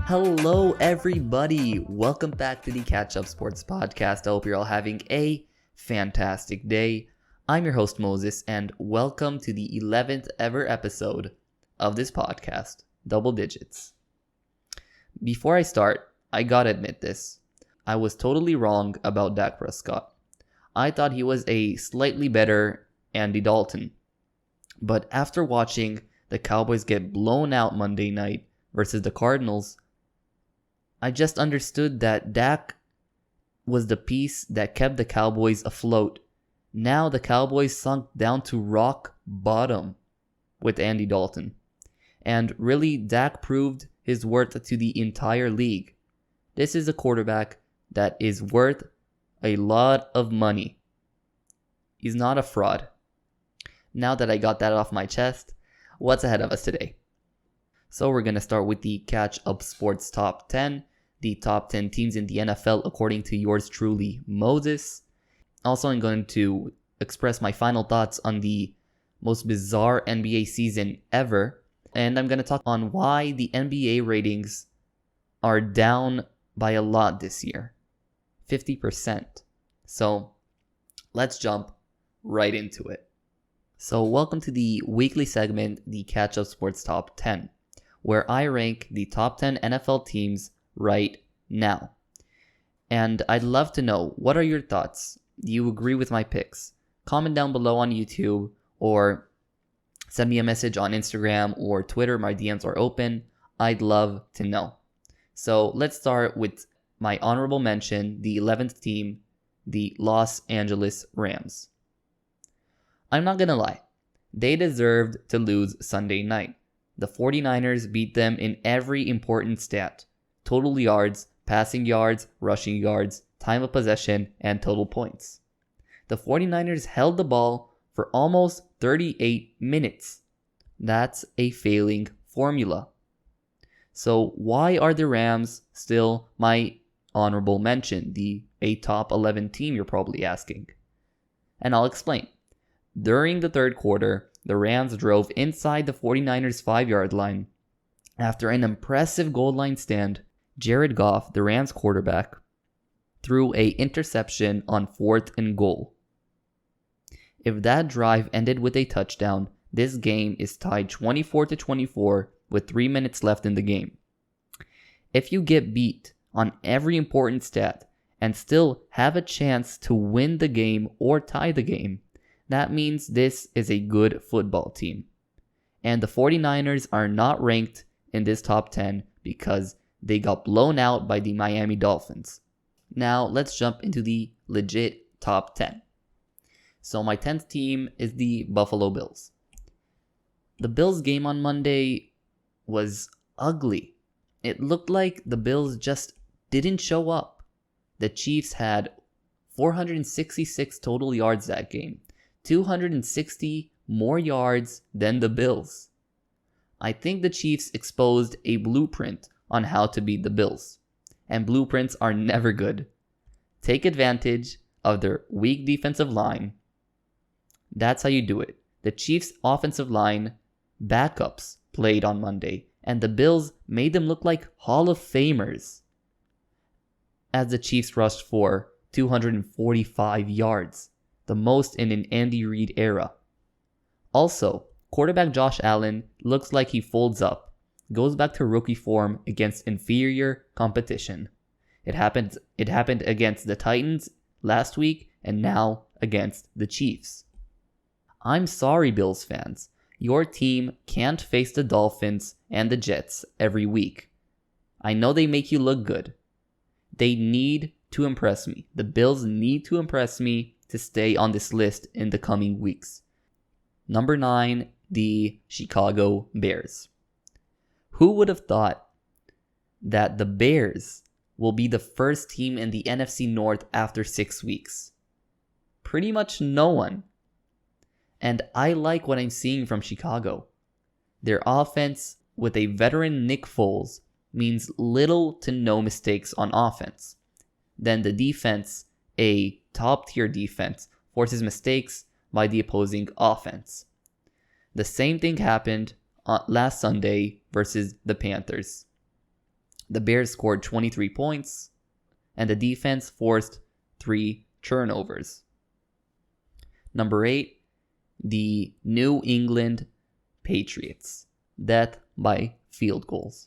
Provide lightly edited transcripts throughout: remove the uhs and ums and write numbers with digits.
Hello, everybody. Welcome back to the Catch Up Sports Podcast. I hope you're all having a fantastic day. I'm your host, Moses, and welcome to the 11th ever episode of this podcast, Double Digits. Before I start, I gotta admit this. I was totally wrong about Dak Prescott. I thought he was a slightly better Andy Dalton. But after watching the Cowboys get blown out Monday night versus the Cardinals, I just understood that Dak was the piece that kept the Cowboys afloat. Now the Cowboys sunk down to rock bottom with Andy Dalton. And really, Dak proved his worth to the entire league. This is a quarterback that is worth a lot of money. He's not a fraud. Now that I got that off my chest, what's ahead of us today? So we're going to start with the Catch Up Sports Top 10. The top 10 teams in the NFL according to yours truly, Moses. Also, I'm going to express my final thoughts on the most bizarre NBA season ever. And I'm going to talk on why the NBA ratings are down by a lot this year. 50%. So let's jump right into it. So welcome to the weekly segment, the Catch Up Sports Top 10, where I rank the top 10 NFL teams right now. And I'd love to know, what are your thoughts? Do you agree with my picks? Comment down below on YouTube or send me a message on Instagram or Twitter. My DMs are open. I'd love to know. So let's start with my honorable mention, the 11th team, the Los Angeles Rams. I'm not gonna lie. They deserved to lose Sunday night. The 49ers beat them in every important stat. Total yards, passing yards, rushing yards, time of possession, and total points. The 49ers held the ball for almost 38 minutes. That's a failing formula. So why are the Rams still my honorable mention, a top 11 team, you're probably asking? And I'll explain. During the third quarter, the Rams drove inside the 49ers' 5-yard line. After an impressive goal line stand, Jared Goff, the Rams quarterback, threw an interception on 4th and goal. If that drive ended with a touchdown, this game is tied 24-24 with 3 minutes left in the game. If you get beat on every important stat and still have a chance to win the game or tie the game, that means this is a good football team. And the 49ers are not ranked in this top 10 because they got blown out by the Miami Dolphins. Now let's jump into the legit top 10. So my 10th team is the Buffalo Bills. The Bills game on Monday was ugly. It looked like the Bills just didn't show up. The Chiefs had 466 total yards that game. 260 more yards than the Bills. I think the Chiefs exposed a blueprint on how to beat the Bills. And blueprints are never good. Take advantage of their weak defensive line. That's how you do it. The Chiefs' offensive line backups played on Monday, and the Bills made them look like Hall of Famers as the Chiefs rushed for 245 yards, the most in an Andy Reid era. Also, quarterback Josh Allen looks like he folds up, goes back to rookie form against inferior competition. It happened against the Titans last week and now against the Chiefs. I'm sorry, Bills fans. Your team can't face the Dolphins and the Jets every week. I know they make you look good. They need to impress me. The Bills need to impress me to stay on this list in the coming weeks. Number 9, the Chicago Bears. Who would have thought that the Bears will be the first team in the NFC North after 6 weeks? Pretty much no one. And I like what I'm seeing from Chicago. Their offense with a veteran Nick Foles means little to no mistakes on offense. Then the defense, a top-tier defense, forces mistakes by the opposing offense. The same thing happened last Sunday versus the Panthers. The Bears scored 23 points, and the defense forced 3 turnovers. Number 8, the New England Patriots. Death by field goals.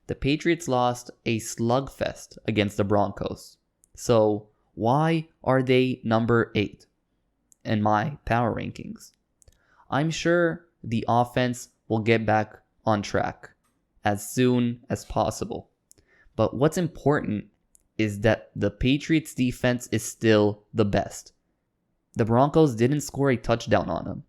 The Patriots lost a slugfest against the Broncos. So why are they number 8 in my power rankings? I'm sure the offense will get back on track as soon as possible. But what's important is that the Patriots defense is still the best. The Broncos didn't score a touchdown on them.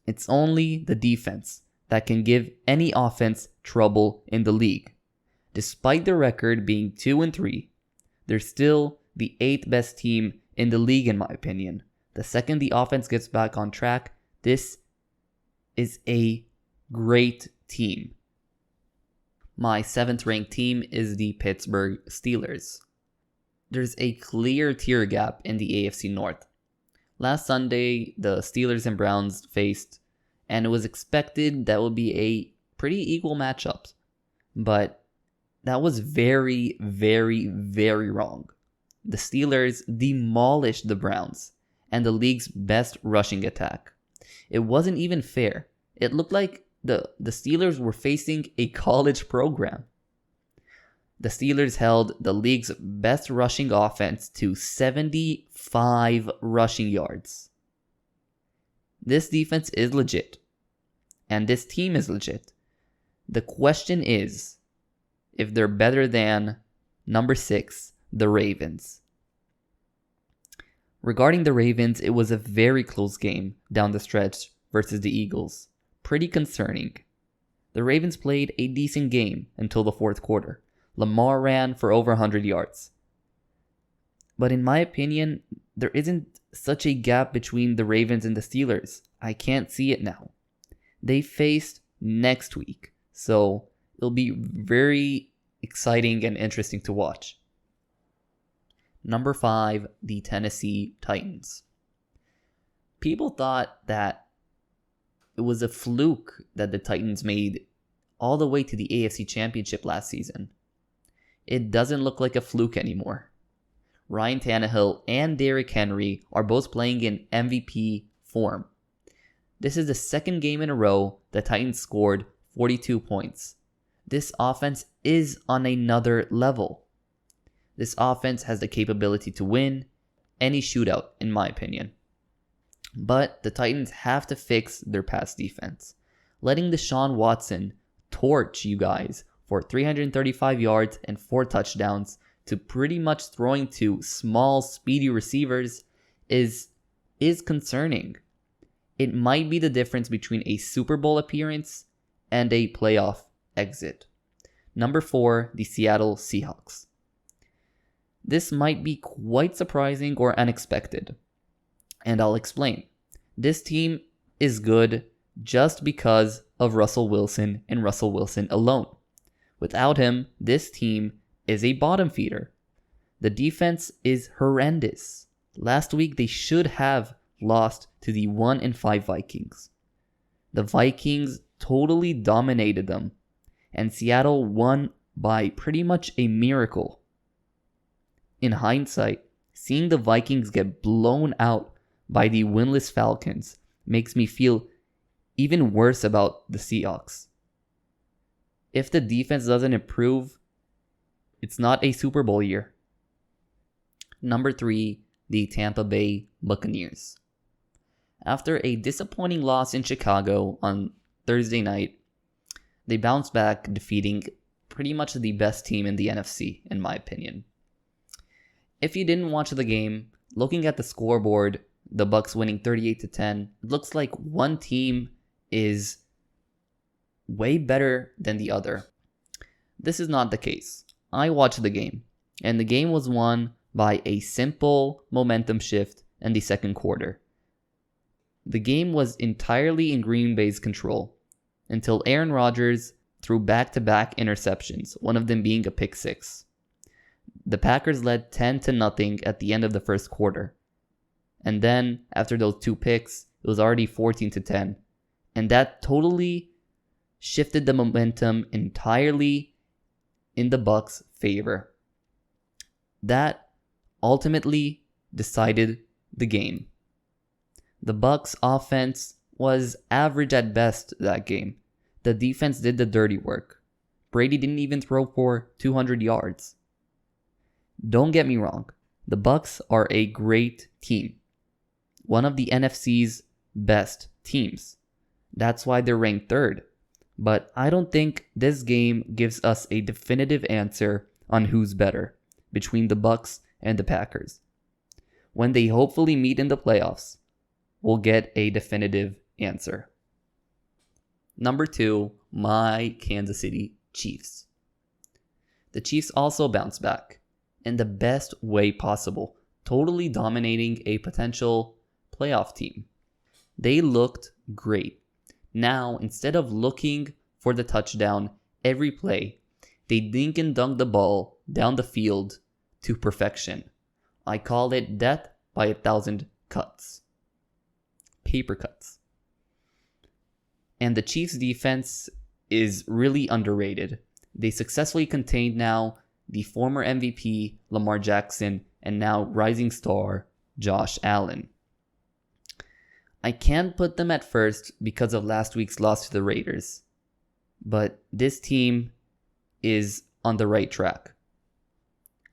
It's only the defense that can give any offense trouble in the league. Despite the record being 2-3, they're still the 8th best team in the league in my opinion. The second the offense gets back on track, this is a great team. My 7th ranked team is the Pittsburgh Steelers. There's a clear tier gap in the AFC North. Last Sunday, the Steelers and Browns faced, and it was expected that would be a pretty equal matchup. But that was very, very, very wrong. The Steelers demolished the Browns and the league's best rushing attack. It wasn't even fair. It looked like the Steelers were facing a college program. The Steelers held the league's best rushing offense to 75 rushing yards. This defense is legit, and this team is legit. The question is if they're better than number 6, the Ravens. Regarding the Ravens, it was a very close game down the stretch versus the Eagles. Pretty concerning. The Ravens played a decent game until the fourth quarter. Lamar ran for over 100 yards. But in my opinion, there isn't such a gap between the Ravens and the Steelers. I can't see it now. They faced next week, so it'll be very exciting and interesting to watch. Number 5, the Tennessee Titans. People thought that it was a fluke that the Titans made all the way to the AFC Championship last season. It doesn't look like a fluke anymore. Ryan Tannehill and Derrick Henry are both playing in MVP form. This is the second game in a row the Titans scored 42 points. This offense is on another level. This offense has the capability to win any shootout, in my opinion. But the Titans have to fix their pass defense. Letting Deshaun Watson torch you guys for 335 yards and 4 touchdowns to pretty much throwing to small, speedy receivers is concerning. It might be the difference between a Super Bowl appearance and a playoff exit. Number 4, the Seattle Seahawks. This might be quite surprising or unexpected, and I'll explain. This team is good just because of Russell Wilson and Russell Wilson alone. Without him, this team is a bottom feeder. The defense is horrendous. Last week, they should have lost to the 1-5 Vikings. The Vikings totally dominated them, and Seattle won by pretty much a miracle. In hindsight, seeing the Vikings get blown out by the winless Falcons makes me feel even worse about the Seahawks. If the defense doesn't improve, it's not a Super Bowl year. Number 3, the Tampa Bay Buccaneers. After a disappointing loss in Chicago on Thursday night, they bounced back, defeating pretty much the best team in the NFC, in my opinion. If you didn't watch the game, looking at the scoreboard, the Bucs winning 38-10, it looks like one team is way better than the other. This is not the case. I watched the game, and the game was won by a simple momentum shift in the second quarter. The game was entirely in Green Bay's control until Aaron Rodgers threw back-to-back interceptions, one of them being a pick six. The Packers led 10-0 at the end of the first quarter. And then, after those 2 picks, it was already 14-10. And that totally shifted the momentum entirely in the Bucks' favor. That ultimately decided the game. The Bucks' offense was average at best that game. The defense did the dirty work. Brady didn't even throw for 200 yards. Don't get me wrong, the Bucks are a great team. One of the NFC's best teams. That's why they're ranked third. But I don't think this game gives us a definitive answer on who's better between the Bucks and the Packers. When they hopefully meet in the playoffs, we'll get a definitive answer. Number 2, my Kansas City Chiefs. The Chiefs also bounced back in the best way possible, totally dominating a potential playoff team. They looked great. Now, instead of looking for the touchdown every play, they dink and dunk the ball down the field to perfection. I call it death by 1,000 cuts. Paper cuts. And the Chiefs' defense is really underrated. They successfully contained now the former MVP Lamar Jackson and now rising star Josh Allen. I can't put them at first because of last week's loss to the Raiders, but this team is on the right track.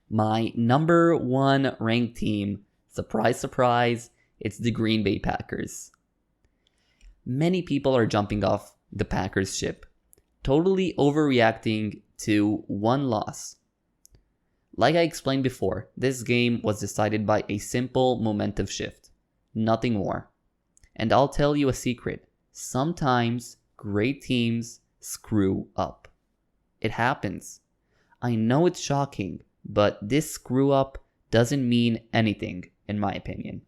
My number 1 ranked team, surprise, surprise, it's the Green Bay Packers. Many people are jumping off the Packers ship, totally overreacting to one loss. Like I explained before, this game was decided by a simple momentum shift, nothing more. And I'll tell you a secret, sometimes great teams screw up. It happens. I know it's shocking, but this screw up doesn't mean anything, in my opinion.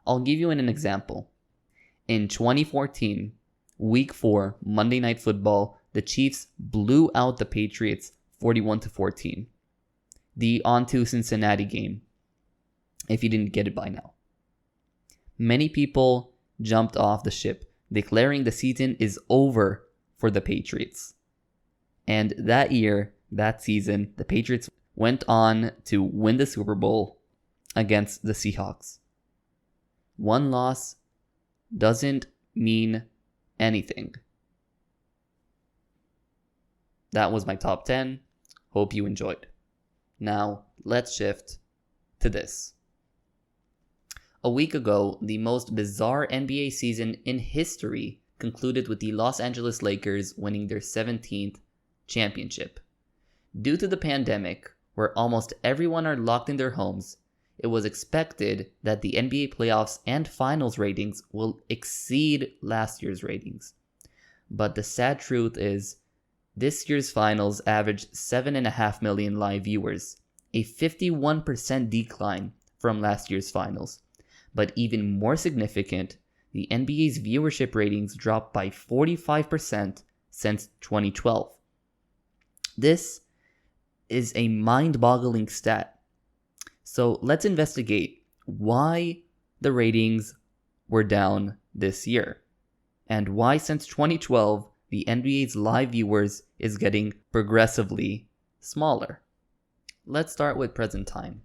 I'll give you an example. In 2014, Week 4, Monday Night Football, the Chiefs blew out the Patriots 41-14. The On to Cincinnati game, if you didn't get it by now. Many people jumped off the ship, declaring the season is over for the Patriots. And that year, that season, the Patriots went on to win the Super Bowl against the Seahawks. One loss doesn't mean anything. That was my top 10. Hope you enjoyed. Now, let's shift to this. A week ago, the most bizarre NBA season in history concluded with the Los Angeles Lakers winning their 17th championship. Due to the pandemic, where almost everyone are locked in their homes, it was expected that the NBA playoffs and finals ratings will exceed last year's ratings. But the sad truth is, this year's finals averaged 7.5 million live viewers, a 51% decline from last year's finals. But even more significant, the NBA's viewership ratings dropped by 45% since 2012. This is a mind-boggling stat. So let's investigate why the ratings were down this year, and why since 2012 the NBA's live viewers is getting progressively smaller. Let's start with present time.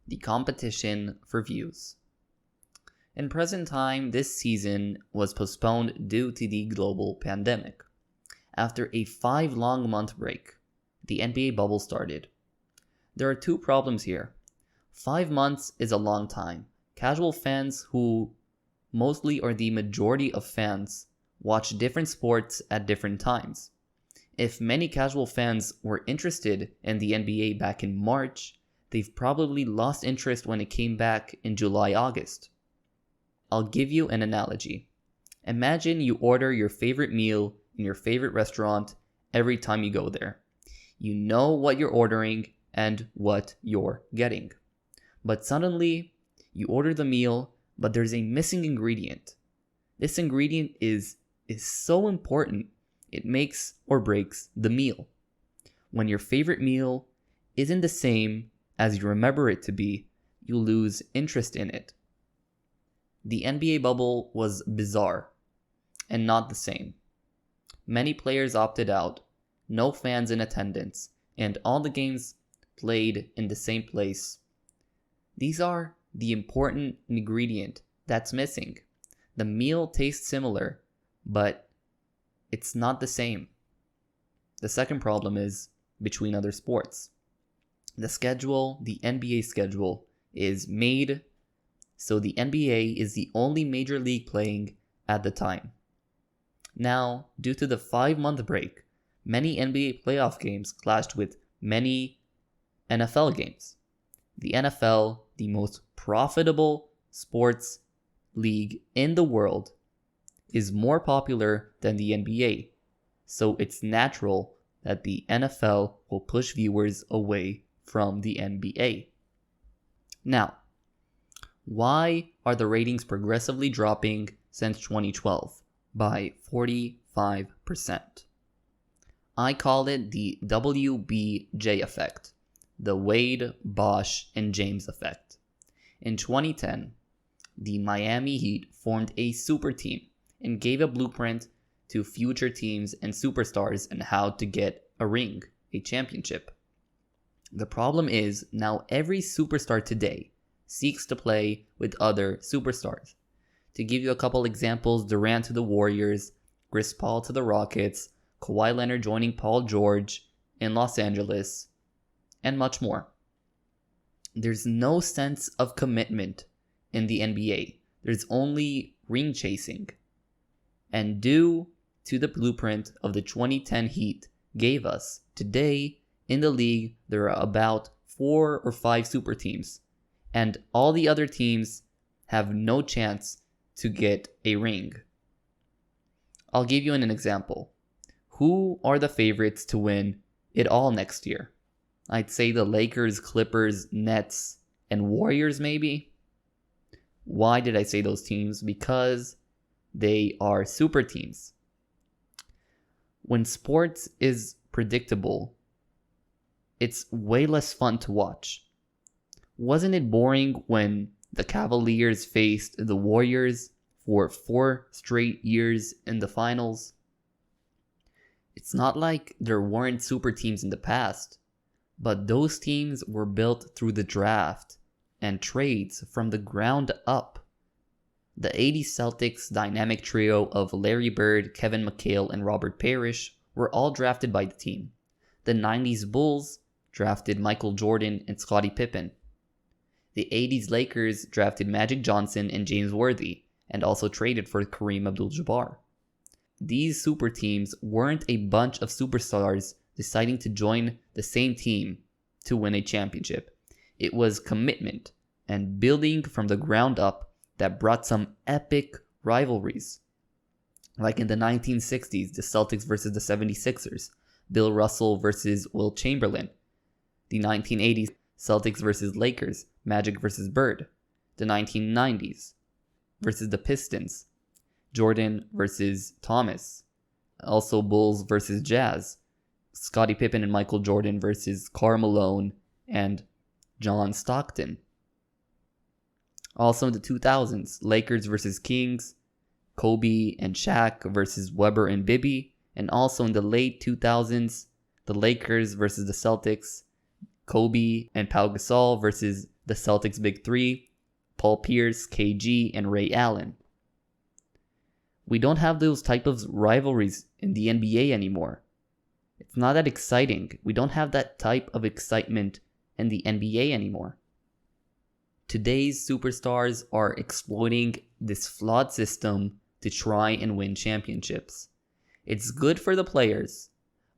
The competition for views. In present time, this season was postponed due to the global pandemic. After a 5-long-month break, the NBA bubble started. There are 2 problems here. 5 months is a long time. Casual fans, who mostly are the majority of fans, watch different sports at different times. If many casual fans were interested in the NBA back in March, they've probably lost interest when it came back in July, August. I'll give you an analogy. Imagine you order your favorite meal in your favorite restaurant every time you go there. You know what you're ordering and what you're getting. But suddenly, you order the meal, but there's a missing ingredient. This ingredient is so important, it makes or breaks the meal. When your favorite meal isn't the same as you remember it to be, you lose interest in it. The NBA bubble was bizarre and not the same. Many players opted out, no fans in attendance, and all the games played in the same place. These are the important ingredient that's missing. The meal tastes similar, but it's not the same. The second problem is between other sports. The schedule, the NBA schedule, is made so the NBA is the only major league playing at the time. Now, due to the 5-month break, many NBA playoff games clashed with many NFL games. The NFL, the most profitable sports league in the world, is more popular than the NBA, so it's natural that the NFL will push viewers away from the NBA. Now, why are the ratings progressively dropping since 2012 by 45%? I call it the Wbj Effect, the Wade, Bosch, and James effect. In 2010, the Miami Heat formed a super team and gave a blueprint to future teams and superstars on how to get a ring, a championship. The problem is now every superstar today seeks to play with other superstars. To give you a couple examples, Durant to the Warriors, Chris Paul to the Rockets, Kawhi Leonard joining Paul George in Los Angeles, and much more. There's no sense of commitment in the NBA. There's only ring chasing. And due to the blueprint of the 2010 Heat gave us, today in the league there are about 4 or 5 super teams, and all the other teams have no chance to get a ring. I'll give you an example. Who are the favorites to win it all next year? I'd say the Lakers, Clippers, Nets, and Warriors maybe. Why did I say those teams? Because they are super teams. When sports is predictable, it's way less fun to watch. Wasn't it boring when the Cavaliers faced the Warriors for 4 straight years in the finals? It's not like there weren't super teams in the past, but those teams were built through the draft and trades from the ground up. The 80s Celtics dynamic trio of Larry Bird, Kevin McHale, and Robert Parrish were all drafted by the team. The 90s Bulls drafted Michael Jordan and Scottie Pippen. The 80s Lakers drafted Magic Johnson and James Worthy, and also traded for Kareem Abdul-Jabbar. These super teams weren't a bunch of superstars deciding to join the same team to win a championship. It was commitment and building from the ground up that brought some epic rivalries. Like in the 1960s, the Celtics versus the 76ers, Bill Russell versus Will Chamberlain. The 1980s, Celtics versus Lakers, Magic versus Bird. The 1990s versus the Pistons, Jordan versus Thomas. Also Bulls versus Jazz, Scottie Pippen and Michael Jordan versus Karl Malone and John Stockton. Also in the 2000s, Lakers versus Kings, Kobe and Shaq versus Webber and Bibby. And also in the late 2000s, the Lakers versus the Celtics, Kobe and Pau Gasol versus the Celtics Big Three, Paul Pierce, KG, and Ray Allen. We don't have those type of rivalries in the NBA anymore. It's not that exciting. We don't have that type of excitement in the NBA anymore. Today's superstars are exploiting this flawed system to try and win championships. It's good for the players,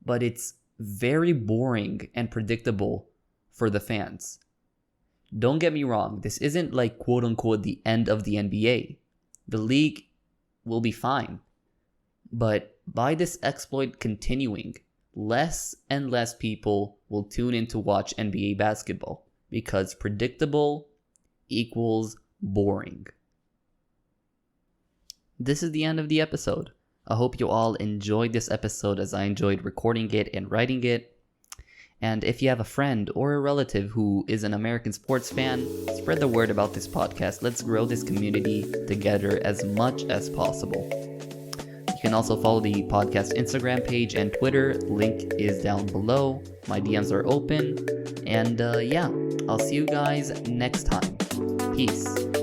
but it's very boring and predictable for the fans. Don't get me wrong, this isn't like quote unquote the end of the NBA. The league will be fine. But by this exploit continuing, less and less people will tune in to watch NBA basketball because predictable equals boring. This is the end of the episode. I hope you all enjoyed this episode as I enjoyed recording it and writing it. And if you have a friend or a relative who is an American sports fan, spread the word about this podcast. Let's grow this community together as much as possible. You can also follow the podcast Instagram page and Twitter. Link is down below. My DMs are open. And yeah, I'll see you guys next time. Peace.